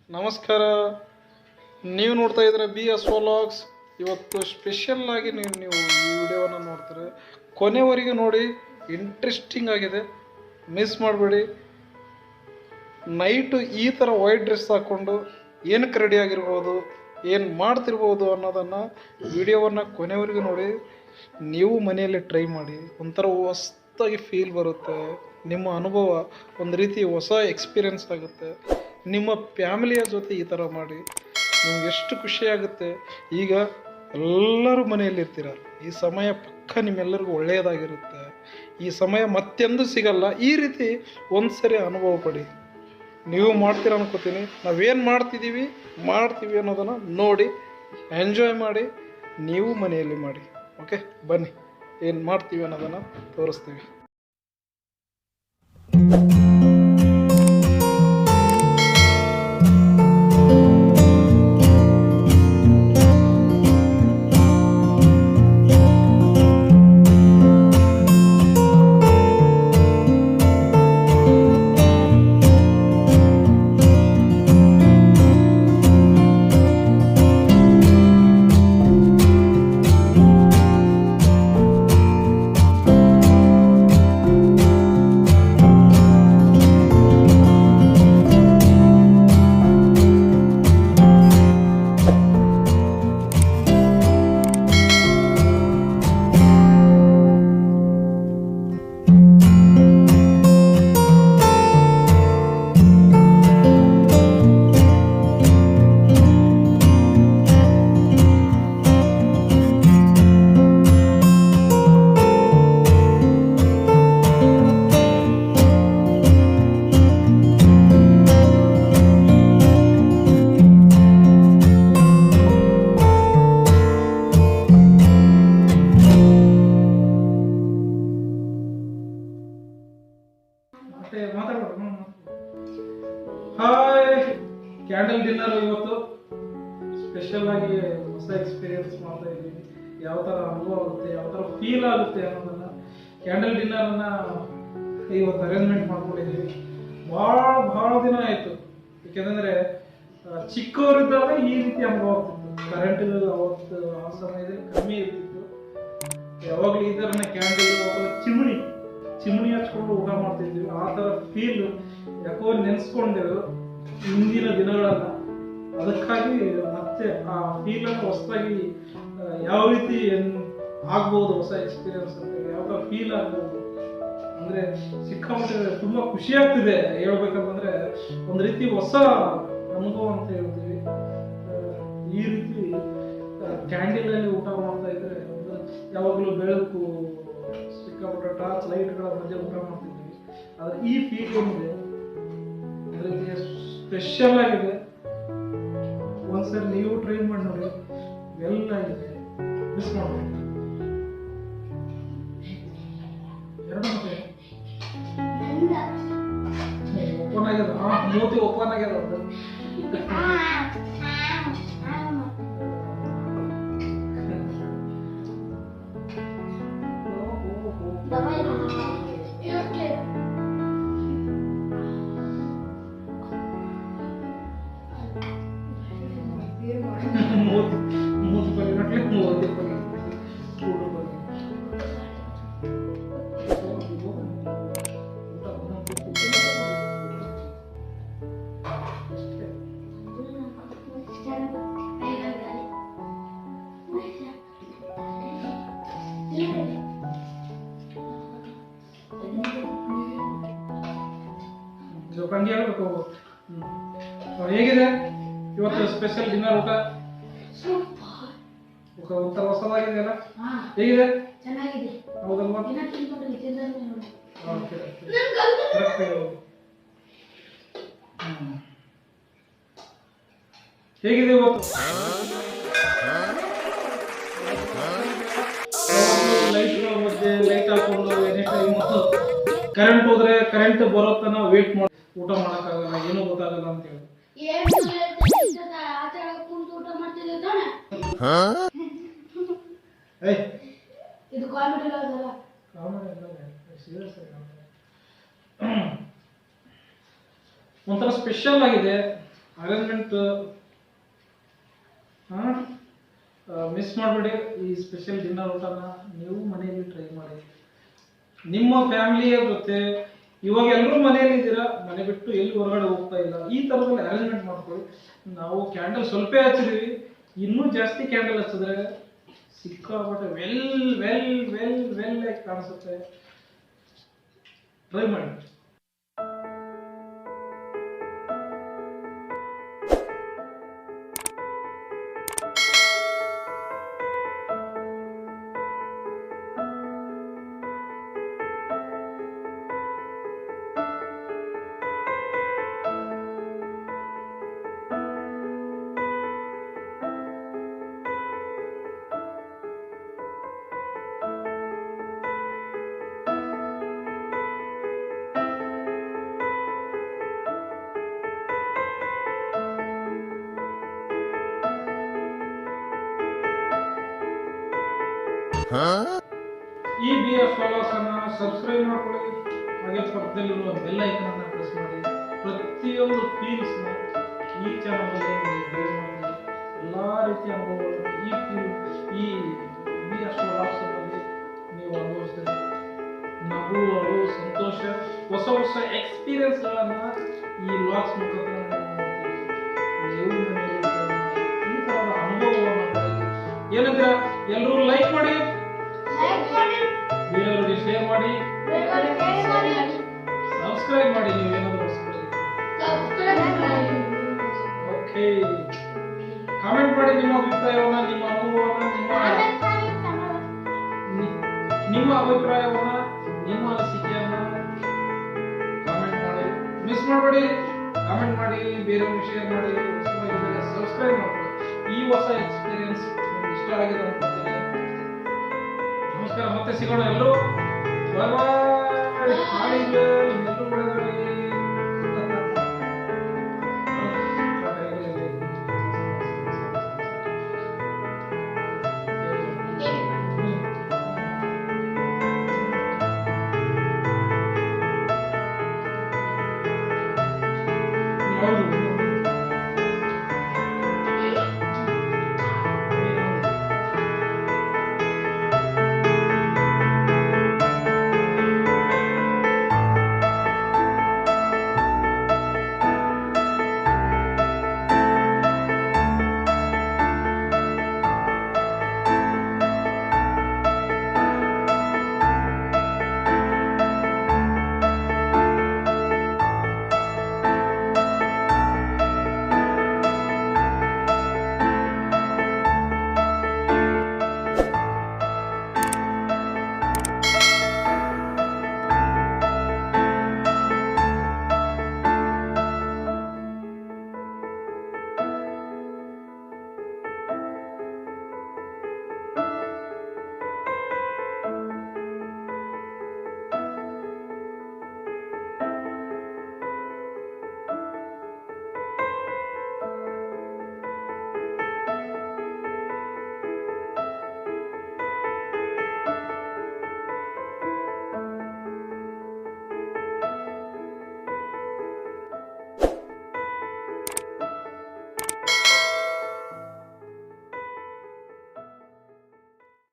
ನಮಸ್ಕಾರ, ನೀವು ನೋಡ್ತಾ ಇದ್ರೆ ಬಿ ಅಶ್ವ ವ್ಲಾಗ್ಸ್. ಇವತ್ತು ಸ್ಪೆಷಲ್ ಆಗಿ ನೀವು ಈ ವಿಡಿಯೋವನ್ನು ನೋಡ್ತಾರೆ, ಕೊನೆವರೆಗೆ ನೋಡಿ. ಇಂಟ್ರೆಸ್ಟಿಂಗ್ ಆಗಿದೆ, ಮಿಸ್ ಮಾಡಬೇಡಿ. ನೈಟು ಈ ಥರ ವೈಟ್ ಡ್ರೆಸ್ ಹಾಕ್ಕೊಂಡು ಏನಕ್ಕೆ ರೆಡಿ ಆಗಿರ್ಬೋದು, ಏನು ಮಾಡ್ತಿರ್ಬೋದು ಅನ್ನೋದನ್ನು ವಿಡಿಯೋವನ್ನು ಕೊನೆವರೆಗೂ ನೋಡಿ. ನೀವು ಮನೆಯಲ್ಲಿ ಟ್ರೈ ಮಾಡಿ, ಒಂಥರ ಹೊಸದಾಗಿ ಫೀಲ್ ಬರುತ್ತೆ. ನಿಮ್ಮ ಅನುಭವ ಒಂದು ರೀತಿ ಹೊಸ ಎಕ್ಸ್ಪೀರಿಯೆನ್ಸ್ ಆಗುತ್ತೆ. ನಿಮ್ಮ ಫ್ಯಾಮಿಲಿಯ ಜೊತೆ ಈ ಥರ ಮಾಡಿ ನಿಮ್ಗೆ ಎಷ್ಟು ಖುಷಿಯಾಗುತ್ತೆ. ಈಗ ಎಲ್ಲರೂ ಮನೆಯಲ್ಲಿರ್ತೀರ, ಈ ಸಮಯ ಪಕ್ಕ ನಿಮ್ಮೆಲ್ಲರಿಗೂ ಒಳ್ಳೆಯದಾಗಿರುತ್ತೆ. ಈ ಸಮಯ ಮತ್ತೆಂದೂ ಸಿಗಲ್ಲ. ಈ ರೀತಿ ಒಂದು ಸರಿ ಅನುಭವ ಪಡಿ. ನೀವು ಮಾಡ್ತೀರ ಅನ್ಕೋತೀನಿ. ನಾವೇನು ಮಾಡ್ತೀವಿ ಅನ್ನೋದನ್ನು ನೋಡಿ ಎಂಜಾಯ್ ಮಾಡಿ. ನೀವು ಮನೆಯಲ್ಲಿ ಮಾಡಿ. ಓಕೆ, ಬನ್ನಿ, ಏನು ಮಾಡ್ತೀವಿ ಅನ್ನೋದನ್ನು ತೋರಿಸ್ತೀವಿ. ಹಾಯ್, ಕ್ಯಾಂಡಲ್ ಡಿನ್ನರ್ ಇವತ್ತು ಸ್ಪೆಷಲ್ ಆಗಿ ಹೊಸ ಎಕ್ಸ್ಪೀರಿಯನ್ಸ್ ಮಾಡ್ತಾ ಇದ್ದೀವಿ. ಯಾವ ಥರ ಅನುಭವ ಆಗುತ್ತೆ, ಯಾವ ಥರ ಫೀಲ್ ಆಗುತ್ತೆ ಅನ್ನೋದನ್ನ ಕ್ಯಾಂಡಲ್ ಡಿನ್ನರನ್ನು ಇವತ್ತು ಅರೇಂಜ್ಮೆಂಟ್ ಮಾಡ್ಕೊಂಡಿದ್ದೀವಿ. ಭಾಳ ದಿನ ಆಯಿತು. ಯಾಕೆಂದರೆ ಚಿಕ್ಕವರಿದ್ದಾಗ ಈ ರೀತಿ ಅನುಭವ ಆಗ್ತಿತ್ತು. ಕರೆಂಟ್ ಅವತ್ತು ಆ ಸಮಯದಲ್ಲಿ ಕಮ್ಮಿ ಇರ್ತಿತ್ತು. ಯಾವಾಗಲೂ ಈ ಥರನೇ ಕ್ಯಾಂಡಲ್ ಅಥವಾ ಚಿಮಣಿ ಹಚ್ಕೊಂಡು ಊಟ ಮಾಡ್ತಿದ್ವಿ. ಆ ಥರ ಫೀಲ್ ಯಾಕೋ ನೆನೆಸ್ಕೊಂಡೆವು ಹಿಂದಿನ ದಿನಗಳನ್ನ. ಅದಕ್ಕಾಗಿ ಮತ್ತೆ ಆ ಫೀಲನ್ನು ಹೊಸದಾಗಿ ಯಾವ ರೀತಿ ಆಗ್ಬೋದು, ಹೊಸ ಎಕ್ಸ್ಪೀರಿಯನ್ಸ್ ಅಂತ ಯಾವ ಥರ ಫೀಲ್ ಆಗ್ಬೋದು ಅಂದರೆ ಸಿಕ್ಕಾಪಟ್ಟೆ ತುಂಬ ಖುಷಿ ಆಗ್ತಿದೆ. ಹೇಳ್ಬೇಕಂತಂದ್ರೆ ಒಂದು ರೀತಿ ಹೊಸ ಅನುಭವ ಅಂತ ಹೇಳ್ತೀವಿ. ಈ ರೀತಿ ಕ್ಯಾಂಡಲಲ್ಲಿ ಊಟ ಮಾಡ್ತಾ ಇದ್ರೆ ಯಾವಾಗಲೂ ಬೆಳಕು, ಸಿಕ್ಕಾಪಟ್ಟೆ ಟಾರ್ಚ್ ಲೈಟ್ಗಳ ಮಧ್ಯೆ ಊಟ ಮಾಡ್ತಿದ್ವಿ. ಆದರೆ ಈ ಫೀಲ್ ಏನಿದೆ ಸ್ಪೆಷಲ್ ಆಗಿದೆ. ಒಂದ್ಸರಿ ನೀವು ಟ್ರೈ ಮಾಡಿ ನೋಡಿ. ಎಲ್ಲ ಇದೆ, ಮಿಸ್ ಮಾಡಬೇಕು. ಎರಡು ಮತ್ತೆ ಓಪನ್ ಆಗ್ಯದ, ಮೂತಿ ಓಪನ್ ಆಗ್ಯದ. ಜೋಕಾಂಗಿ ಹೇಳ್ಬೇಕು. ಹೇಗಿದೆ ಇವತ್ತು ಸ್ಪೆಷಲ್ ಡಿನ್ನರ್ ಊಟ? ಒಂಥರ ಹೊಸದಾಗಿದೆಯಲ್ಲ, ಹೇಗಿದೆ? ಚೆನ್ನಾಗಿದೆ. ಹೌದಲ್ವಾ? ಹೇಗಿದೆ ಇವತ್ತು? ಲೈಟ್ಗಳ ಮಧ್ಯೆ ಲೈಟ್ ಹಾಕೊಂಡು ಎನಿ ಟೈಮ್ ಕರೆಂಟ್ ಹೋದ್ರೆ ಕರೆಂಟ್ ಬರೋ ತನಕ ವೇಟ್ ಮಾಡಿ ಊಟ ಮಾಡಕ್ಕಾಗಲ್ಲ, ಏನೂ ಗೊತ್ತಾಗಲ್ಲ ಅಂತ ಹೇಳಿ. ಇದು ಕಾಮಿಡಿ ಅಲ್ಲ, ಸೀರಿಯಸ್ ಒಂಥರ ಸ್ಪೆಷಲ್ ಆಗಿದೆ. ಅರೇಂಜ್ಮೆಂಟ್ ಮಿಸ್ ಮಾಡಬೇಡಿ. ಈ ಸ್ಪೆಷಲ್ ಡಿನ್ನರ್ ಊಟನ ನೀವು ಮನೆಯಲ್ಲಿ ಟ್ರೈ ಮಾಡಿ. ನಿಮ್ಮ ಫ್ಯಾಮಿಲಿಯ ಜೊತೆ ಇವಾಗ ಎಲ್ಲರೂ ಮನೆಯಲ್ಲಿ ಇದ್ದೀರಾ, ಮನೆ ಬಿಟ್ಟು ಎಲ್ಲಿ ಹೊರಗಡೆ ಹೋಗ್ತಾ ಇಲ್ಲ, ಈ ಥರದಲ್ಲಿ ಅರೇಂಜ್ಮೆಂಟ್ ಮಾಡ್ಕೊಳ್ಳಿ. ನಾವು ಕ್ಯಾಂಡಲ್ ಸ್ವಲ್ಪ ಹಚ್ಚಿದೀವಿ, ಇನ್ನೂ ಜಾಸ್ತಿ ಕ್ಯಾಂಡಲ್ ಹಚ್ಚಿದ್ರೆ ಸಿಕ್ಕಾಪಟ್ಟೆ ವೆಲ್ ವೆಲ್ ವೆಲ್ ವೆಲ್ ಆಗಿ ಕಾಣಿಸುತ್ತೆ. ಟ್ರೈ ಮಾಡಿ. ಈ ಬಿ ಅಶ್ವಾ ವ್ಲಾಗ್ಸ್ ಅನ್ನ ಸಬ್ಸ್ಕ್ರೈಬ್ ಮಾಡ್ಕೊಳ್ಳಿ, ಹಾಗೆ ಪಕ್ಕದಲ್ಲಿರುವ ಬೆಲ್ ಐಕನ್ ಅನ್ನ ಪ್ರೆಸ್ ಮಾಡಿ. ಪ್ರತಿಯೊಂದು ಫೀಲ್ಸ್ ಈ ಚಾನಲ್ ಅಲ್ಲಿ ಎಲ್ಲಾ ರೀತಿಯ ಅನುಭವಗಳನ್ನು ಈ ಬಿ ಅಶ್ವಾ ವ್ಲಾಗ್ಸ್ ಅಲ್ಲಿ ನೀವು ಅನುಭವಿಸ್ತೀರಿ. ನಗು, ಅಳು, ಸಂತೋಷ, ಹೊಸ ಹೊಸ ಎಕ್ಸ್ಪೀರಿಯನ್ಸ್ ಗಳನ್ನ ಈ ವ್ಲಾಗ್ಸ್ ಮುಖಾಂತರ ನೀವು ಈ ತರದ ಅನುಭವವನ್ನು ಪಡೆಯಿರಿ. ಏನಂದ್ರೆ ಎಲ್ಲರೂ ಲೈಕ್ ಮಾಡಿ, ಬೇರೆಯವರಿಗೆ ಶೇರ್ ಮಾಡಿ, ಸಬ್ಸ್ಕ್ರೈಬ್ ಮಾಡಿ. ನೀವೇನಾದರೂ ಓಕೆ, ಕಾಮೆಂಟ್ ಮಾಡಿ ನಿಮ್ಮ ಅಭಿಪ್ರಾಯವನ್ನ, ನಿಮ್ಮ ಅನುಭವವನ್ನ, ನಿಮ್ಮ ಅಭಿಪ್ರಾಯವನ್ನ, ನಿಮ್ಮ ಅನಿಸಿಕೆಯನ್ನ ಕಾಮೆಂಟ್ ಮಾಡಿ. ಮಿಸ್ ಮಾಡಬೇಡಿ, ಕಾಮೆಂಟ್ ಮಾಡಿ, ಬೇರೆಯವರಿಗೆ ಶೇರ್ ಮಾಡಿ, ಸಬ್ಸ್ಕ್ರೈಬ್ ಮಾಡಿ. ಈ ಹೊಸ ಎಕ್ಸ್ಪೀರಿಯನ್ಸ್ ನಿಮ್ಗೆ ಇಷ್ಟ ಆಗಿದೆ ಅನ್ಕೊಳ್ತೀನಿ. ನಮಸ್ಕಾರ, ಮತ್ತೆ ಸಿಗೋಣ ಎಲ್ಲರೂ. ಬಾಯ್ ಬಾಯ್.